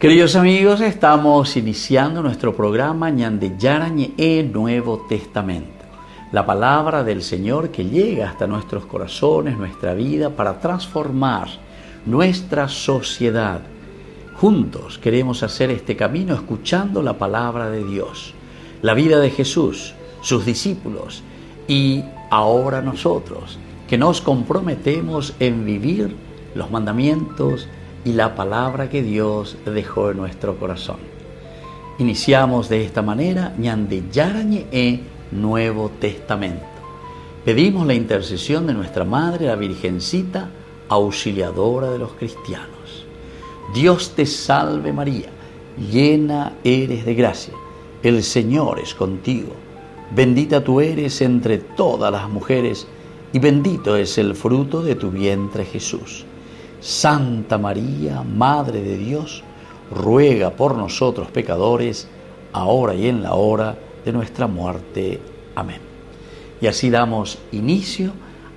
Queridos amigos, estamos iniciando nuestro programa Ñande Yarañe Nuevo Testamento. La palabra del Señor que llega hasta nuestros corazones, nuestra vida, para transformar nuestra sociedad. Juntos queremos hacer este camino escuchando la palabra de Dios, la vida de Jesús, sus discípulos y ahora nosotros, que nos comprometemos en vivir los mandamientos y la palabra que Dios dejó en nuestro corazón. Iniciamos de esta manera Ñande Yarañe Nuevo Testamento. Pedimos la intercesión de nuestra Madre, la Virgencita, auxiliadora de los cristianos. Dios te salve María, llena eres de gracia, el Señor es contigo. Bendita tú eres entre todas las mujeres y bendito es el fruto de tu vientre Jesús. Santa María, Madre de Dios, ruega por nosotros pecadores, ahora y en la hora de nuestra muerte. Amén. Y así damos inicio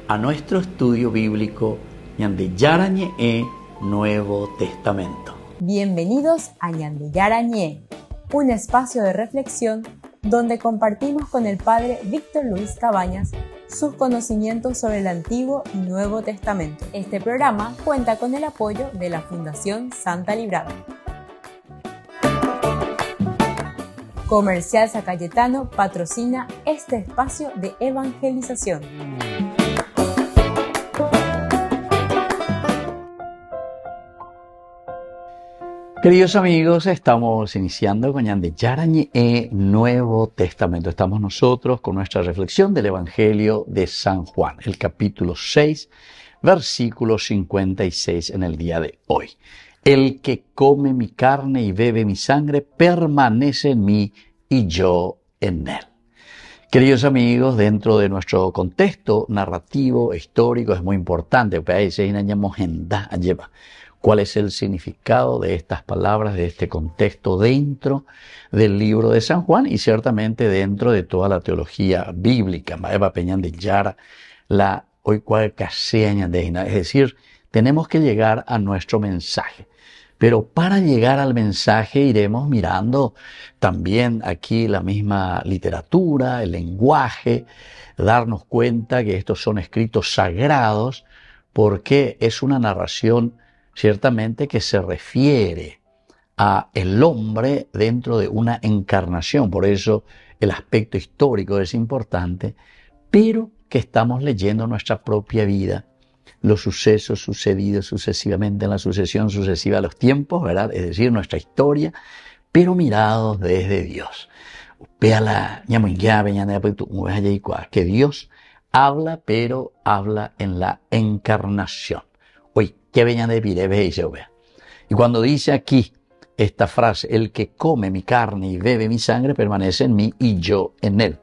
a nuestro estudio bíblico Ñande Yarañe Nuevo Testamento. Bienvenidos a Ñande Yarañe, un espacio de reflexión donde compartimos con el Padre Víctor Luis Cabañas sus conocimientos sobre el Antiguo y Nuevo Testamento. Este programa cuenta con el apoyo de la Fundación Santa Librada. Comercial San Cayetano patrocina este espacio de evangelización. Queridos amigos, estamos iniciando con Ñande Yarañe Nuevo Testamento. Estamos nosotros con nuestra reflexión del Evangelio de San Juan, el capítulo 6, versículo 56 en el día de hoy. El que come mi carne y bebe mi sangre permanece en mí y yo en él. Queridos amigos, dentro de nuestro contexto narrativo, histórico, es muy importante, ¿cuál es el significado de estas palabras, de este contexto dentro del libro de San Juan y ciertamente dentro de toda la teología bíblica? Es decir, tenemos que llegar a nuestro mensaje. Pero para llegar al mensaje iremos mirando también aquí la misma literatura, el lenguaje, darnos cuenta que estos son escritos sagrados porque es una narración ciertamente que se refiere a el hombre dentro de una encarnación, por eso el aspecto histórico es importante, pero que estamos leyendo nuestra propia vida, los sucesos sucedidos sucesivamente en la sucesión sucesiva de los tiempos, ¿verdad? Es decir, nuestra historia, pero mirados desde Dios. Que Dios habla, pero habla en la encarnación. Y cuando dice aquí esta frase, el que come mi carne y bebe mi sangre permanece en mí y yo en él.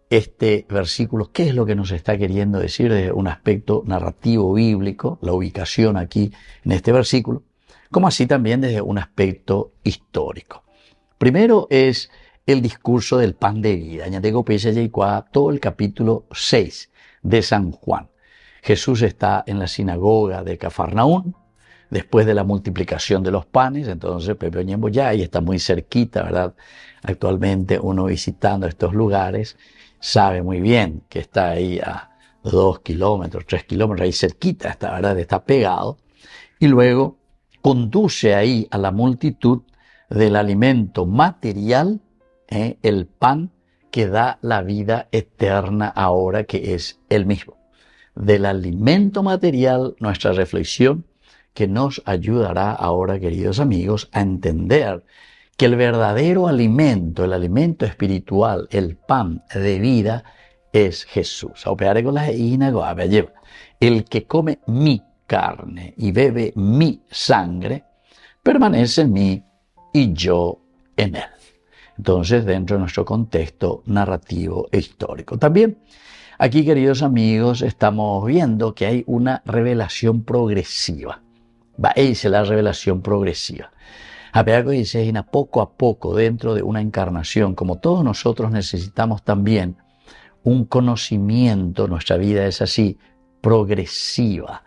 Este versículo, ¿qué es lo que nos está queriendo decir desde un aspecto narrativo bíblico? La ubicación aquí en este versículo, como así también desde un aspecto histórico. Primero es el discurso del pan de vida. Todo el capítulo 6 de San Juan. Jesús está en la sinagoga de Cafarnaún, después de la multiplicación de los panes, entonces Pepe Ñembo ya ahí está muy cerquita, ¿verdad? Actualmente uno visitando estos lugares sabe muy bien que está ahí a 2 kilómetros, 3 kilómetros, ahí cerquita, está, ¿verdad? Está pegado. Y luego conduce ahí a la multitud del alimento material, el pan que da la vida eterna ahora, que es el mismo. Del alimento material, nuestra reflexión que nos ayudará ahora, queridos amigos, a entender que el verdadero alimento, el alimento espiritual, el pan de vida, es Jesús. El que come mi carne y bebe mi sangre, permanece en mí y yo en él. Entonces, dentro de nuestro contexto narrativo e histórico. También aquí, queridos amigos, estamos viendo que hay una revelación progresiva. Esa es la revelación progresiva. Poco a poco, dentro de una encarnación, como todos nosotros necesitamos también un conocimiento, nuestra vida es así, progresiva.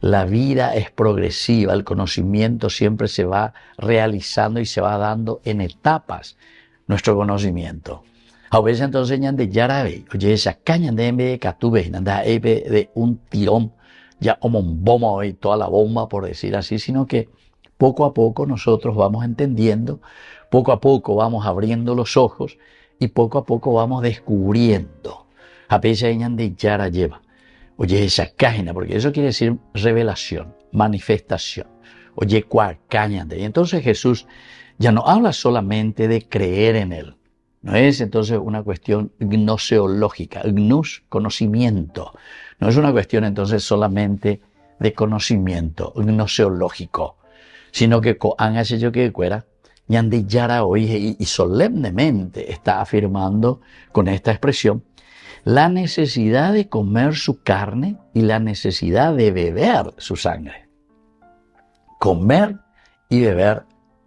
La vida es progresiva, el conocimiento siempre se va realizando y se va dando en etapas, nuestro conocimiento. A veces entonces ñande yarabe, oye, esa caña de catube, nanda de un tirón, ya como un bomba hoy, toda la bomba por decir así, sino que poco a poco nosotros vamos entendiendo, poco a poco vamos abriendo los ojos y poco a poco vamos descubriendo. A veces ñande yara lleva. Oye, esa cágina, porque eso quiere decir revelación, manifestación. Oye, cuacañande. Y entonces Jesús ya no habla solamente de creer en Él. No es entonces una cuestión gnoseológica, gnus, conocimiento. No es una cuestión entonces solamente de conocimiento gnoseológico, sino que han hecho que fuera, ñande yara hoy y solemnemente está afirmando con esta expresión la necesidad de comer su carne y la necesidad de beber su sangre. Comer y beber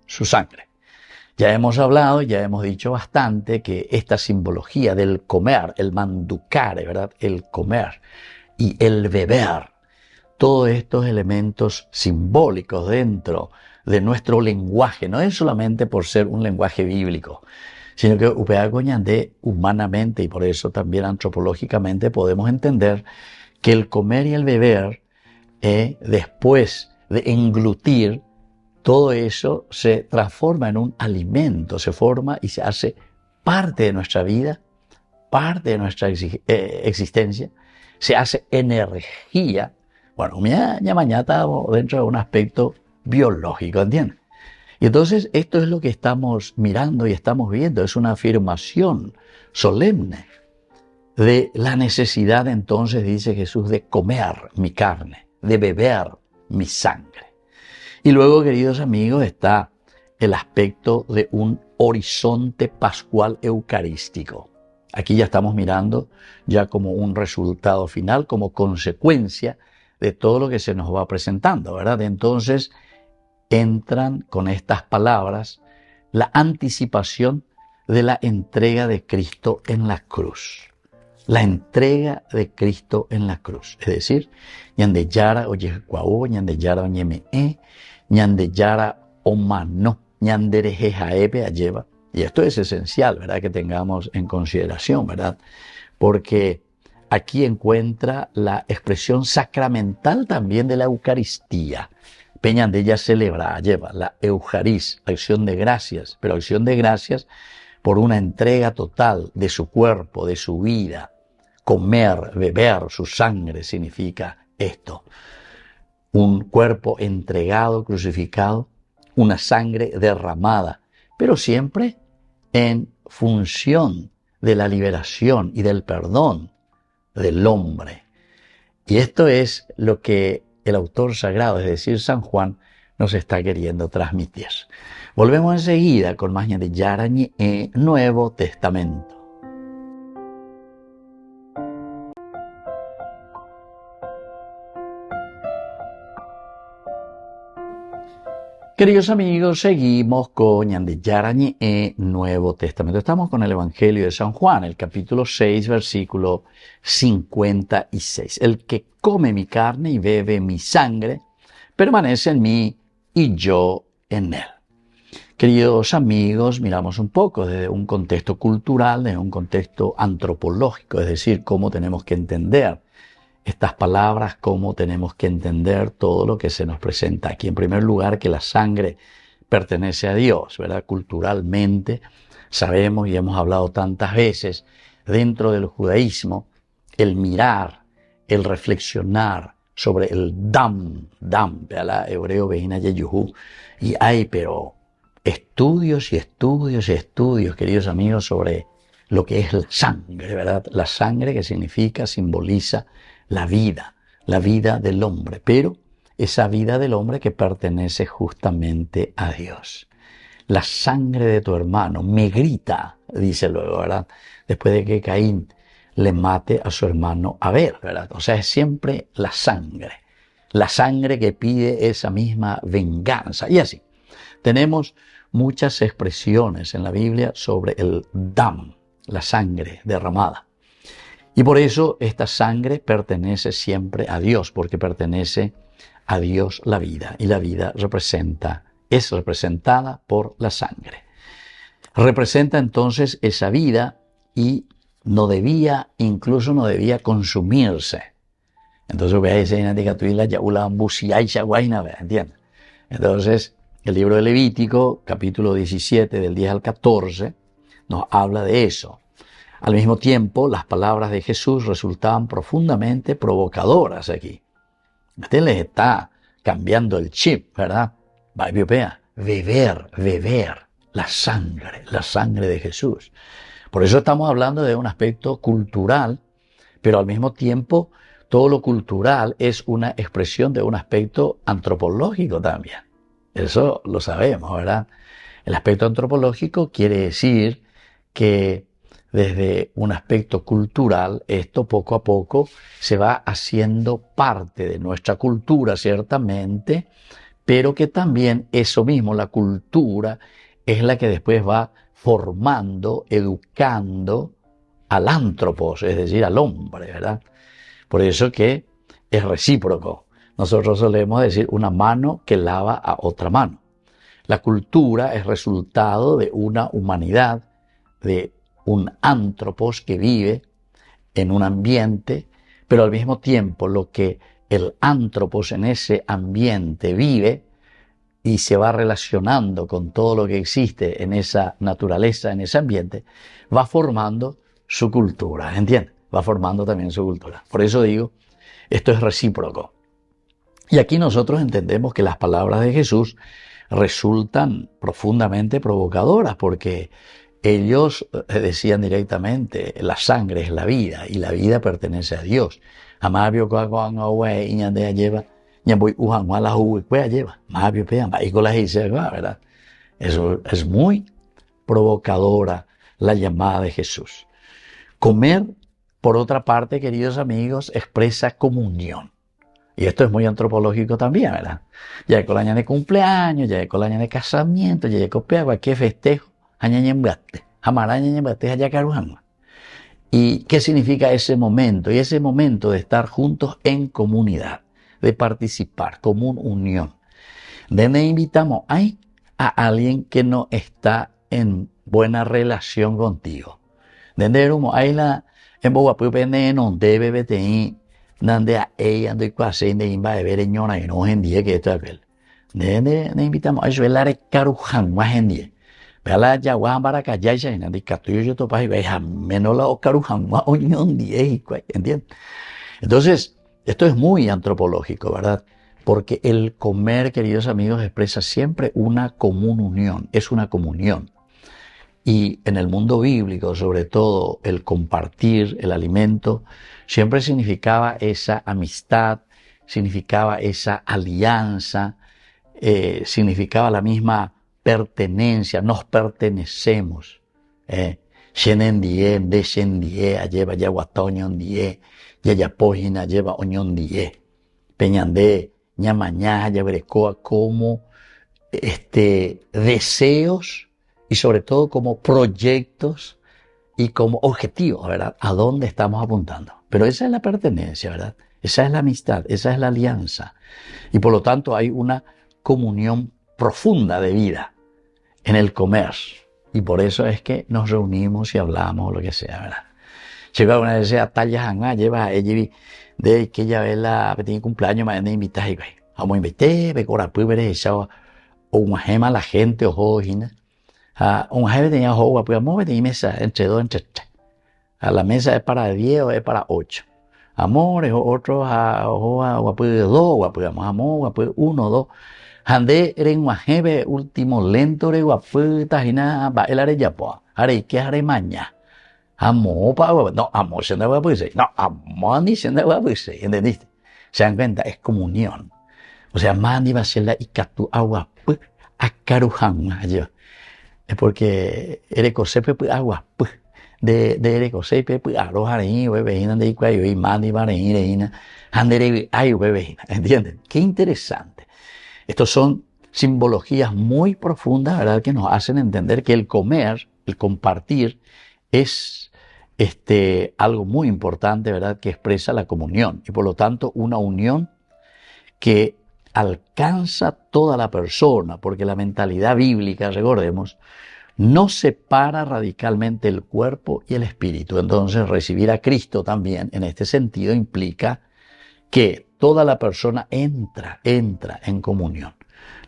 su sangre. Ya hemos hablado, ya hemos dicho bastante que esta simbología del comer, el manducare, ¿verdad? El comer y el beber, todos estos elementos simbólicos dentro de nuestro lenguaje, no es solamente por ser un lenguaje bíblico, sino que upeagoñandé humanamente y por eso también antropológicamente podemos entender que el comer y el beber, después de englutir, todo eso se transforma en un alimento, se forma y se hace parte de nuestra vida, parte de nuestra existencia, se hace energía. Bueno, mañana estamos dentro de un aspecto biológico, ¿entiendes? Y entonces esto es lo que estamos mirando y estamos viendo, es una afirmación solemne de la necesidad entonces, dice Jesús, de comer mi carne, de beber mi sangre. Y luego, queridos amigos, está el aspecto de un horizonte pascual eucarístico. Aquí ya estamos mirando ya como un resultado final, como consecuencia de todo lo que se nos va presentando, ¿verdad? Entonces, entran con estas palabras la anticipación de la entrega de Cristo en la cruz. La entrega de Cristo en la cruz. Es decir, ñande yara oye cuau, ñande yara oñeme ñande yara omano, ñande rejejaepe alleva. Y esto es esencial, ¿verdad? Que tengamos en consideración, ¿verdad? Porque aquí encuentra la expresión sacramental también de la Eucaristía. Peñande ella celebra, lleva la Eucarís, acción de gracias, pero acción de gracias por una entrega total de su cuerpo, de su vida. Comer, beber su sangre significa esto. Un cuerpo entregado, crucificado, una sangre derramada, pero siempre en función de la liberación y del perdón del hombre. Y esto es lo que el autor sagrado, es decir, San Juan, nos está queriendo transmitir. Volvemos enseguida con más de Yarañe Nuevo Testamento. Queridos amigos, seguimos con Ñande Yarañe Nuevo Testamento. Estamos con el Evangelio de San Juan, el capítulo 6, versículo 56. El que come mi carne y bebe mi sangre, permanece en mí y yo en él. Queridos amigos, miramos un poco desde un contexto cultural, desde un contexto antropológico, es decir, cómo tenemos que entender estas palabras, cómo tenemos que entender todo lo que se nos presenta aquí. En primer lugar, que la sangre pertenece a Dios, ¿verdad? Culturalmente sabemos y hemos hablado tantas veces dentro del judaísmo, el mirar, el reflexionar sobre el dam, ¿verdad? Hebreo, Beina, Yeyuhu, y hay, pero estudios y estudios y estudios, queridos amigos, sobre lo que es la sangre, ¿verdad? La sangre que significa, simboliza la vida del hombre, pero esa vida del hombre que pertenece justamente a Dios. La sangre de tu hermano me grita, dice luego, ¿verdad? Después de que Caín le mate a su hermano Abel, ¿verdad? O sea, es siempre la sangre que pide esa misma venganza. Y así, tenemos muchas expresiones en la Biblia sobre el dam, la sangre derramada. Y por eso esta sangre pertenece siempre a Dios, porque pertenece a Dios la vida, y la vida es representada por la sangre. Representa entonces esa vida y incluso no debía consumirse. Entonces, ¿entiendes? Entonces, el libro de Levítico, capítulo 17, del 10 al 14, nos habla de eso. Al mismo tiempo, las palabras de Jesús resultaban profundamente provocadoras aquí. Usted les está cambiando el chip, ¿verdad? Beber la sangre de Jesús. Por eso estamos hablando de un aspecto cultural, pero al mismo tiempo todo lo cultural es una expresión de un aspecto antropológico también. Eso lo sabemos, ¿verdad? El aspecto antropológico quiere decir que desde un aspecto cultural, esto poco a poco se va haciendo parte de nuestra cultura, ciertamente, pero que también eso mismo, la cultura, es la que después va formando, educando al ántropos, es decir, al hombre, ¿verdad? Por eso que es recíproco. Nosotros solemos decir una mano que lava a otra mano. La cultura es resultado de una humanidad, de un ántropos que vive en un ambiente, pero al mismo tiempo lo que el ántropos en ese ambiente vive y se va relacionando con todo lo que existe en esa naturaleza, en ese ambiente, va formando su cultura, ¿entiendes? Va formando también su cultura. Por eso digo, esto es recíproco. Y aquí nosotros entendemos que las palabras de Jesús resultan profundamente provocadoras, porque ellos decían directamente, la sangre es la vida y la vida pertenece a Dios. ¿Verdad? Eso es muy provocadora la llamada de Jesús. Comer, por otra parte, queridos amigos, expresa comunión. Y esto es muy antropológico también, ¿verdad? Ya con la año de cumpleaños, ya con la año de casamiento, ya con cualquier festejo, ¿y qué significa ese momento? Y ese momento de estar juntos en comunidad, de participar, común unión. Donde invitamos a alguien que no está en buena relación contigo. Donde hay la en Boguapupene no debe beteí donde a ella ando y cuase de imba de ver ñona y no en día que esto aquel. Donde invitamos a suelare carujan más en día. Vela ya guan para callarse y nada catuyo yo topa y veja menos la carujan más oñón día y ¿entiendes? Entonces, esto es muy antropológico, ¿verdad? Porque el comer, queridos amigos, expresa siempre una común unión, es una comunión. Y en el mundo bíblico, sobre todo, el compartir el alimento siempre significaba esa amistad, significaba esa alianza, significaba la misma pertenencia, nos pertenecemos. Shenendie, deshendie, lleva yaguatoñondie, yayapojina, lleva oñondie, peñandé, ñamañá, yabrecoa, como deseos y sobre todo como proyectos y como objetivos, ¿verdad? ¿A dónde estamos apuntando? Pero esa es la pertenencia, ¿verdad? Esa es la amistad, esa es la alianza. Y por lo tanto hay una comunión profunda de vida en el comer. Y por eso es que nos reunimos y hablamos o lo que sea, ¿verdad? Llega una vez a tallas anga, lleva a ella de que ella ve la tiene cumpleaños, me de invitar y güey. Vamos a invitar, ve cora púbere esa o una gema la gente o jojina. Un jefe tenía joven, pues vamos a tener mesa entre dos, entre tres. La mesa es para 10 o es para 8. Amores, otros pues 2, pues amor, pues 1, 2. Hande eren un jefe último lento, pues tajina, va el are ya, pues. Are, ¿qué haré mañana? Amor, no, amor se anda pues. No, amor ni se anda pues. ¿Entendiste? Se dan cuenta, es comunión. O sea, mandi va a ser la icatu agua, pues, a carujan, allá. Es porque erecosepe pues agua pues de erecosepe pues arroz areí bebejina de igual y mani bareína andere ay bebejina, ¿entienden? Qué interesante. Estos son simbologías muy profundas, ¿verdad? Que nos hacen entender que el comer, el compartir es algo muy importante, ¿verdad? Que expresa la comunión y por lo tanto una unión que alcanza toda la persona, porque la mentalidad bíblica, recordemos, no separa radicalmente el cuerpo y el espíritu. Entonces, recibir a Cristo también, en este sentido, implica que toda la persona entra en comunión.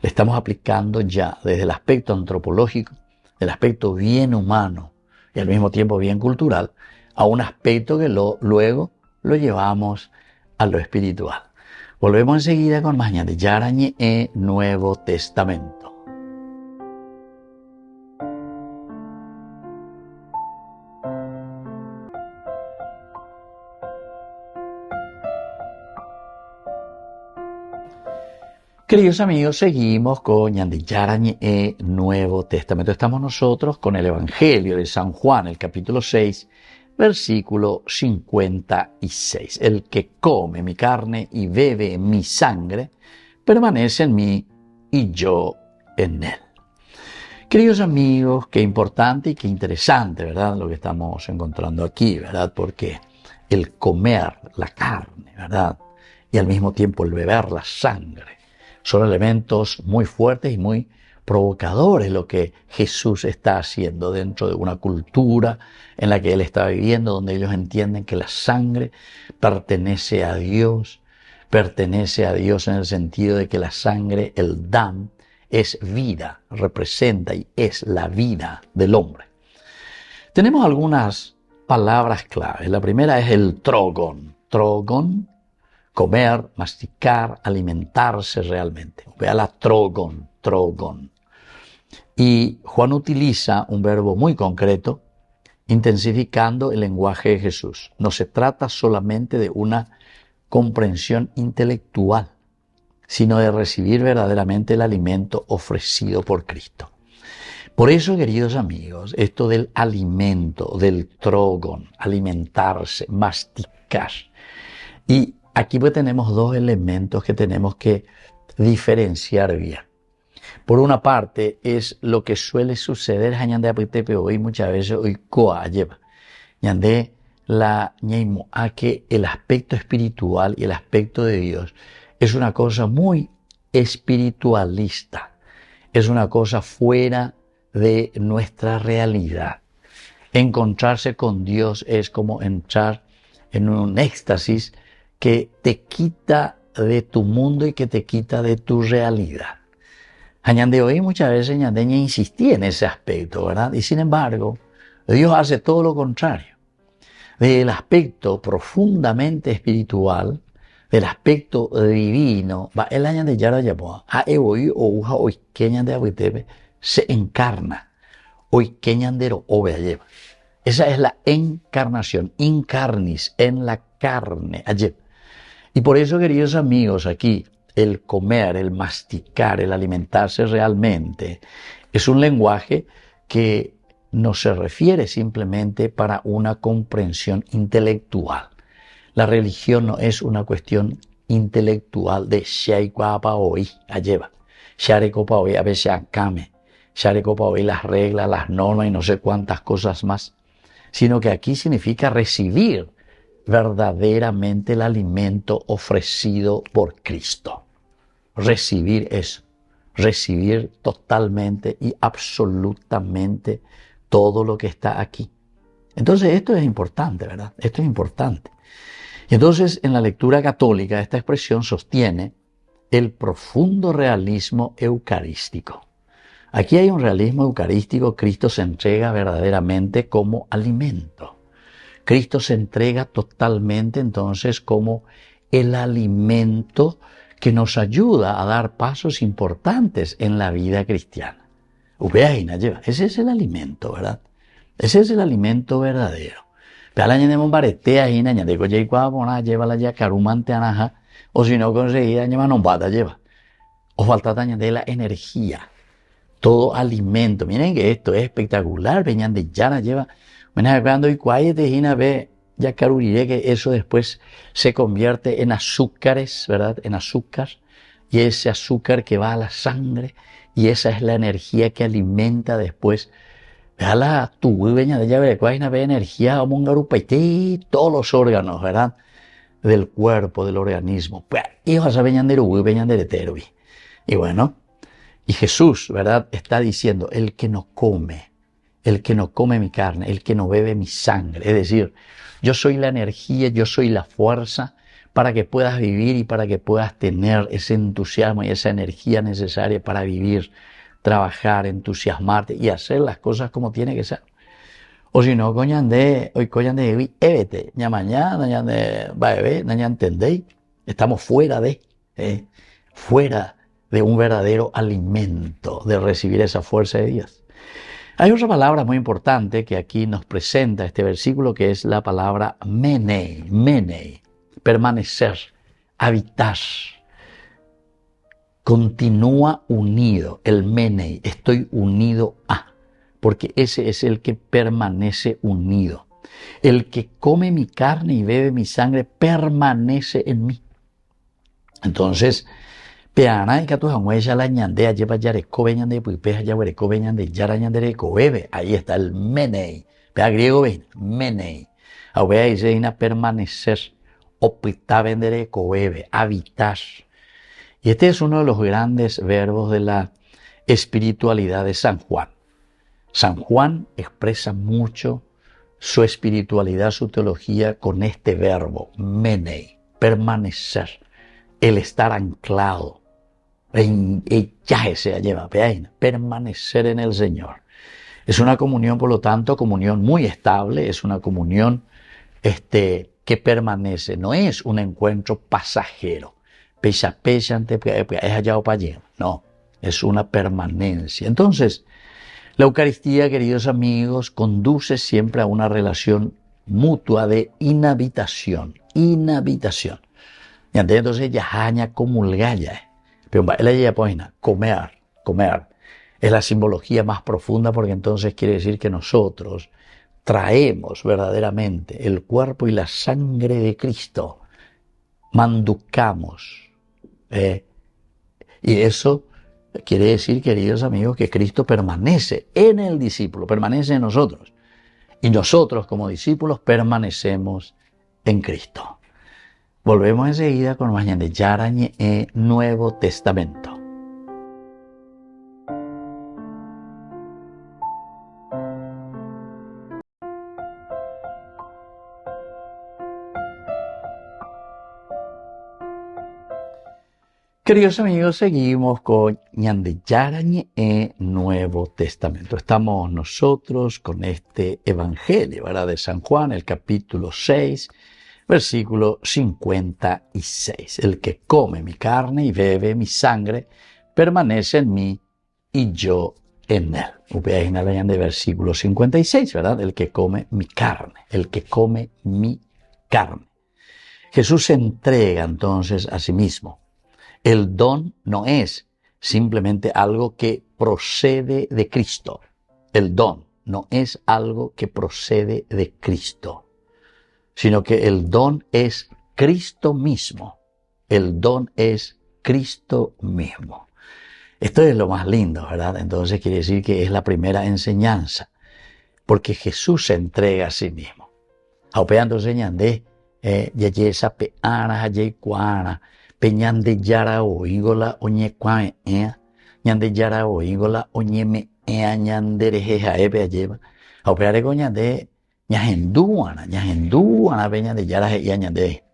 Le estamos aplicando ya desde el aspecto antropológico, del aspecto bien humano y al mismo tiempo bien cultural, a un aspecto que luego lo llevamos a lo espiritual. Volvemos enseguida con más Ñande Yarañe e Nuevo Testamento. Queridos amigos, seguimos con Ñande Yarañe e Nuevo Testamento. Estamos nosotros con el Evangelio de San Juan, el capítulo 6, versículo 56. El que come mi carne y bebe mi sangre, permanece en mí y yo en él. Queridos amigos, qué importante y qué interesante, ¿verdad? Lo que estamos encontrando aquí, ¿verdad? Porque el comer la carne, ¿verdad? Y al mismo tiempo el beber la sangre, son elementos muy fuertes y muy provocadores lo que Jesús está haciendo dentro de una cultura en la que Él está viviendo, donde ellos entienden que la sangre pertenece a Dios en el sentido de que la sangre, el dam, es vida, representa y es la vida del hombre. Tenemos algunas palabras claves. La primera es el trogon. Trogon, comer, masticar, alimentarse realmente. Vea la trogon. Y Juan utiliza un verbo muy concreto, intensificando el lenguaje de Jesús. No se trata solamente de una comprensión intelectual, sino de recibir verdaderamente el alimento ofrecido por Cristo. Por eso, queridos amigos, esto del alimento, del trogon, alimentarse, masticar. Y aquí pues tenemos dos elementos que tenemos que diferenciar bien. Por una parte es lo que suele suceder Ñande apitepe hoy muchas veces hoy coa lleva. Ñande la ñeimo a que el aspecto espiritual y el aspecto de Dios es una cosa muy espiritualista. Es una cosa fuera de nuestra realidad. Encontrarse con Dios es como entrar en un éxtasis que te quita de tu mundo y que te quita de tu realidad. Ñande hoy muchas veces Ñandeña insistía en ese aspecto, ¿verdad? Y sin embargo, Dios hace todo lo contrario. Del aspecto profundamente espiritual, del aspecto divino, va el Ñande Yara llamó a Evoy o Uja hoy que Ñande Abuitepe se encarna. Hoy que Ñandero Obea lleva. Esa es la encarnación, incarnis, en la carne, ayer. Y por eso, queridos amigos, aquí el comer, el masticar, el alimentarse realmente es un lenguaje que no se refiere simplemente para una comprensión intelectual. La religión no es una cuestión intelectual de Shaikwa hoy, lleva. Sharekopa hoy a veces akame, Sharekopa hoy las reglas, las normas y no sé cuántas cosas más, sino que aquí significa recibir verdaderamente el alimento ofrecido por Cristo. Recibir eso, recibir totalmente y absolutamente todo lo que está aquí. Entonces esto es importante, ¿verdad? Esto es importante. Y entonces en la lectura católica esta expresión sostiene el profundo realismo eucarístico. Aquí hay un realismo eucarístico, Cristo se entrega verdaderamente como alimento. Cristo se entrega totalmente entonces como el alimento que nos ayuda a dar pasos importantes en la vida cristiana. Ese es el alimento, ¿verdad? Ese es el alimento verdadero. O si no conseguía, lleva. O falta de la energía. Todo alimento. Miren que esto es espectacular. Venían de llana lleva. Cuando y ya caruriré que eso después se convierte en azúcares, ¿verdad? En azúcar. Y ese azúcar que va a la sangre. Y esa es la energía que alimenta después. Veala tu veña de llave de cuaina ve energía todos los órganos, ¿verdad? del cuerpo, del organismo. Y bueno, y Jesús, ¿verdad? Está diciendo, el que no come mi carne, el que no bebe mi sangre. Es decir, yo soy la energía, yo soy la fuerza para que puedas vivir y para que puedas tener ese entusiasmo y esa energía necesaria para vivir, trabajar, entusiasmarte y hacer las cosas como tiene que ser. O si no, hoy évete, ya mañana, ya va a ver, ya entendéis. Estamos fuera de un verdadero alimento, de recibir esa fuerza de Dios. Hay otra palabra muy importante que aquí nos presenta este versículo, que es la palabra menei, permanecer, habitar. Continúa unido, el menei, estoy unido a, porque ese es el que permanece unido. El que come mi carne y bebe mi sangre permanece en mí. Entonces, ahí está el menei. Griego menei. Permanecer, habitar. Y este es uno de los grandes verbos de la espiritualidad de San Juan. San Juan expresa mucho su espiritualidad, su teología con este verbo, menei, permanecer, el estar anclado, permanecer en el Señor. Es una comunión, por lo tanto, comunión muy estable, es una comunión que permanece, no es un encuentro pasajero. No, es una permanencia. Entonces, la Eucaristía, queridos amigos, conduce siempre a una relación mutua de inhabitación. Y entonces ya comulgaya. Pero comer. Es la simbología más profunda, porque entonces quiere decir que nosotros traemos verdaderamente el cuerpo y la sangre de Cristo. Manducamos. Y eso quiere decir, queridos amigos, que Cristo permanece en el discípulo, permanece en nosotros. Y nosotros como discípulos permanecemos en Cristo. Volvemos enseguida con más de Yarañe Nuevo Testamento. Queridos amigos, seguimos con Ñandeyarañe Nuevo Testamento. Estamos nosotros con este Evangelio, ¿verdad?, de San Juan, el capítulo 6, versículo 56. El que come mi carne y bebe mi sangre permanece en mí y yo en él. De versículo 56, ¿verdad? El que come mi carne, Jesús se entrega entonces a sí mismo. El don no es simplemente algo que procede de Cristo. El don no es algo que procede de Cristo, sino que el don es Cristo mismo. El don es Cristo mismo. Esto es lo más lindo, ¿verdad? Entonces quiere decir que es la primera enseñanza, porque Jesús se entrega a sí mismo. Entonces yayesa peana hayekuana peñande yara oígola oñecuae ñande yara oígola oñeme ñanderejeja epe ayeva opeare coñande ñahendúana peñande yara ñande.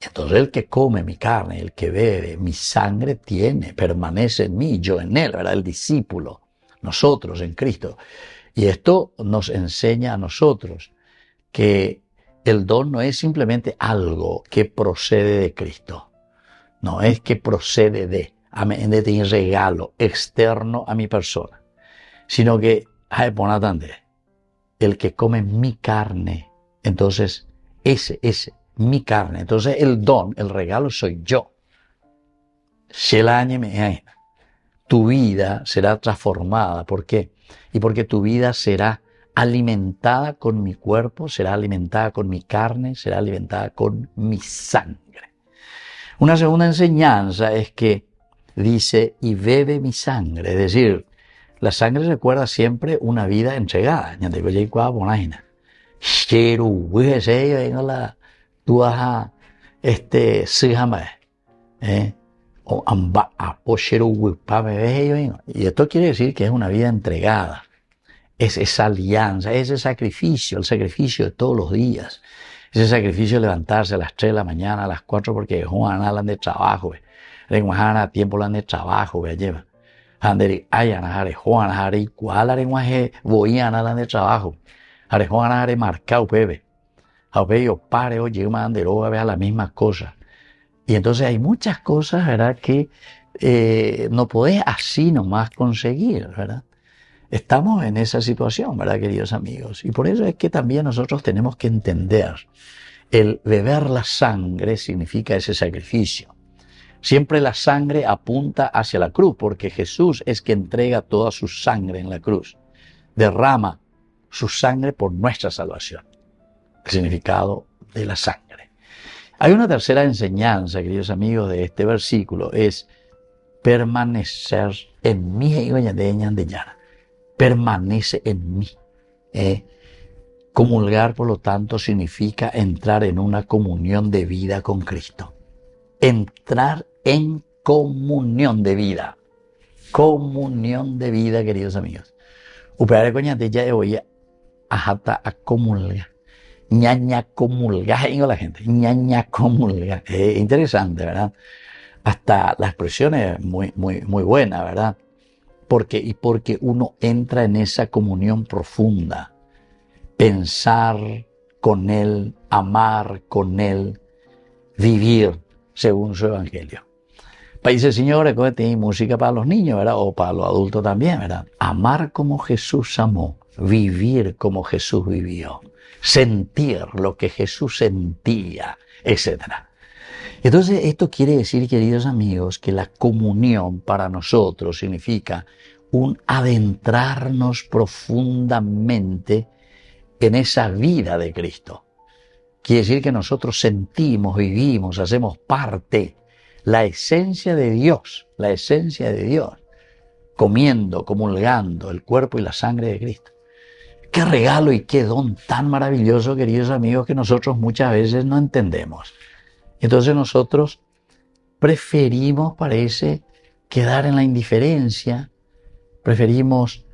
Entonces el que come mi carne, el que bebe mi sangre permanece en mí, yo en él, ¿verdad? El discípulo, nosotros en Cristo. Y esto nos enseña a nosotros que el don no es simplemente algo que procede de Cristo. No es que procede de un regalo externo a mi persona, sino que, el que come mi carne, entonces ese mi carne. Entonces el don, el regalo soy yo. Tu vida será transformada. ¿Por qué? Y porque tu vida será alimentada con mi cuerpo, será alimentada con mi carne, será alimentada con mi sangre. Una segunda enseñanza es que dice, y bebe mi sangre. Es decir, la sangre recuerda siempre una vida entregada. tú vas a y esto quiere decir que es una vida entregada. Es esa alianza, ese sacrificio, el sacrificio de todos los días. Ese sacrificio de levantarse a las 3 de la mañana, a las 4, porque Juan hablan de trabajo. Juan a tiempo hablan de trabajo, lleva. Handeri ayan hare Juan hare igual hare guaje voían hablan de trabajo. Hare Juan hare marcado bebe. Yo pare o llego mandero a ver las mismas cosas. Y entonces hay muchas cosas, ¿verdad?, que no podés así nomás conseguir, ¿verdad? Estamos en esa situación, ¿verdad, queridos amigos? Y por eso es que también nosotros tenemos que entender, el beber la sangre significa ese sacrificio. Siempre la sangre apunta hacia la cruz, porque Jesús es quien entrega toda su sangre en la cruz. Derrama su sangre por nuestra salvación. El significado de la sangre. Hay una tercera enseñanza, queridos amigos, de este versículo, es permanecer en mí, permanece en mí. Comulgar, por lo tanto, significa entrar en una comunión de vida con Cristo. Entrar en comunión de vida. Comunión de vida, queridos amigos. Upeare coñate ya voy a comulgar. Ñaña comulgar, digo la gente. Ñaña comulgar. Interesante, ¿verdad? Hasta la expresión es muy buena, ¿verdad? Porque uno entra en esa comunión profunda. Pensar con Él, amar con Él, vivir según su evangelio. Dice, señores, tiene música para los niños, ¿verdad? O para los adultos también, ¿verdad? Amar como Jesús amó, vivir como Jesús vivió, sentir lo que Jesús sentía, etc. Entonces, esto quiere decir, queridos amigos, que la comunión para nosotros significa un adentrarnos profundamente en esa vida de Cristo. Quiere decir que nosotros sentimos, vivimos, hacemos parte, la esencia de Dios, comiendo, comulgando el cuerpo y la sangre de Cristo. Qué regalo y qué don tan maravilloso, queridos amigos, que nosotros muchas veces no entendemos. Entonces nosotros preferimos, parece, quedar en la indiferencia, preferimos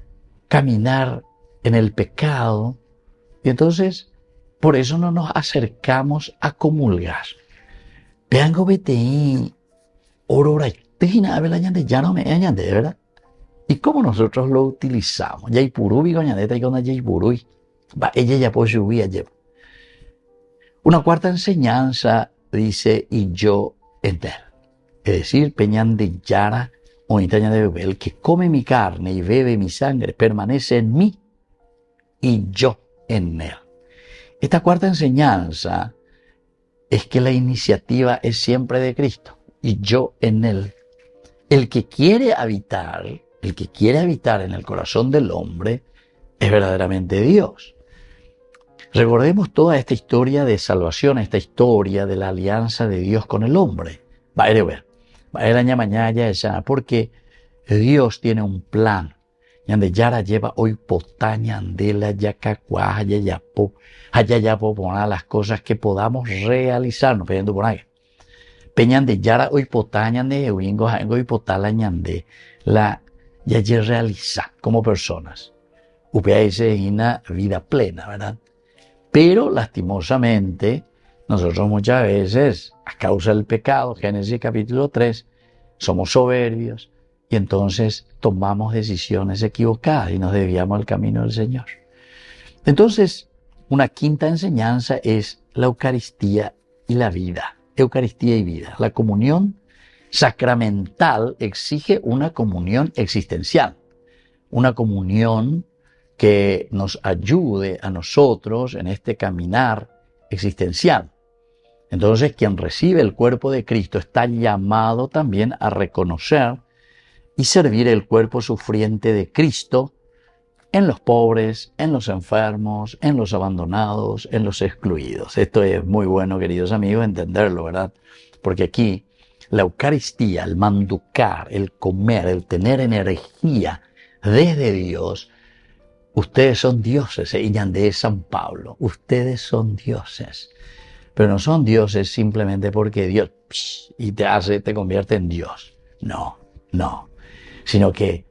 caminar en el pecado, y entonces por eso no nos acercamos a comulgar. Veango BTI, orora, ya no me añade, ¿verdad? ¿Y cómo nosotros lo utilizamos? Ya hay purubi, coñadeta, y con ya hay purui. Ella ya puede subir allá. Una cuarta enseñanza dice, y yo en él. Es decir, peñan de yara, o itaña de bebé, el que come mi carne y bebe mi sangre, permanece en mí, y yo en él. Esta cuarta enseñanza es que la iniciativa es siempre de Cristo, y yo en él. El que quiere habitar en el corazón del hombre es verdaderamente Dios. Recordemos toda esta historia de salvación, esta historia de la alianza de Dios con el hombre. Porque Dios tiene un plan. Yande yara lleva hoy potaña andela yacacuá hayayapo poner las cosas que podamos realizar, no pidiendo por ahí. Peñan de yara hoy potaña de wingo hoy potala ñande la ya realiza como personas. Upea ese una vida plena, ¿verdad? Pero lastimosamente nosotros muchas veces, a causa del pecado, Génesis capítulo 3, somos soberbios y entonces tomamos decisiones equivocadas y nos desviamos del camino del Señor. Entonces, una quinta enseñanza es la Eucaristía y la vida. Eucaristía y vida. La comunión sacramental exige una comunión existencial, una comunión que nos ayude a nosotros en este caminar existencial. Entonces, quien recibe el cuerpo de Cristo está llamado también a reconocer y servir el cuerpo sufriente de Cristo en los pobres, en los enfermos, en los abandonados, en los excluidos. Esto es muy bueno, queridos amigos, entenderlo, ¿verdad? Porque aquí la Eucaristía, el manducar, el comer, el tener energía desde Dios. Ustedes son dioses, de San Pablo. Ustedes son dioses. Pero no son dioses simplemente porque Dios y te convierte en Dios. No. Sino que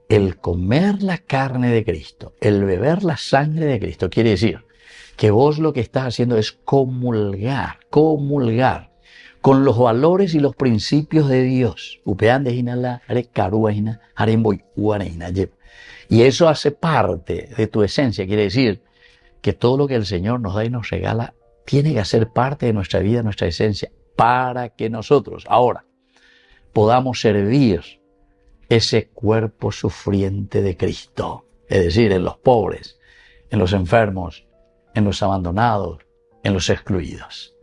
el comer la carne de Cristo, el beber la sangre de Cristo, quiere decir que vos lo que estás haciendo es comulgar con los valores y los principios de Dios. Y eso hace parte de tu esencia. Quiere decir que todo lo que el Señor nos da y nos regala tiene que hacer parte de nuestra vida, nuestra esencia, para que nosotros ahora podamos servir ese cuerpo sufriente de Cristo. Es decir, en los pobres, en los enfermos, en los abandonados, en los excluidos.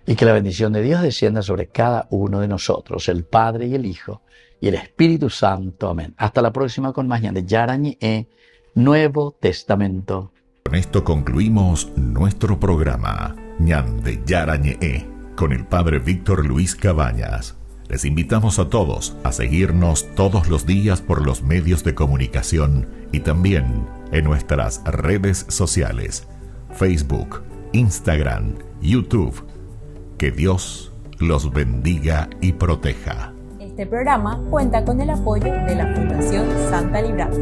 Y que la bendición de Dios descienda sobre cada uno de nosotros, el Padre y el Hijo y el Espíritu Santo. Amén. Hasta la próxima con más Ñan de Yarañe, Nuevo Testamento. Con esto concluimos nuestro programa Ñan de Yarañe con el Padre Víctor Luis Cabañas. Les invitamos a todos a seguirnos todos los días por los medios de comunicación y también en nuestras redes sociales, Facebook, Instagram, YouTube. Que Dios los bendiga y proteja. Este programa cuenta con el apoyo de la Fundación Santa Librada.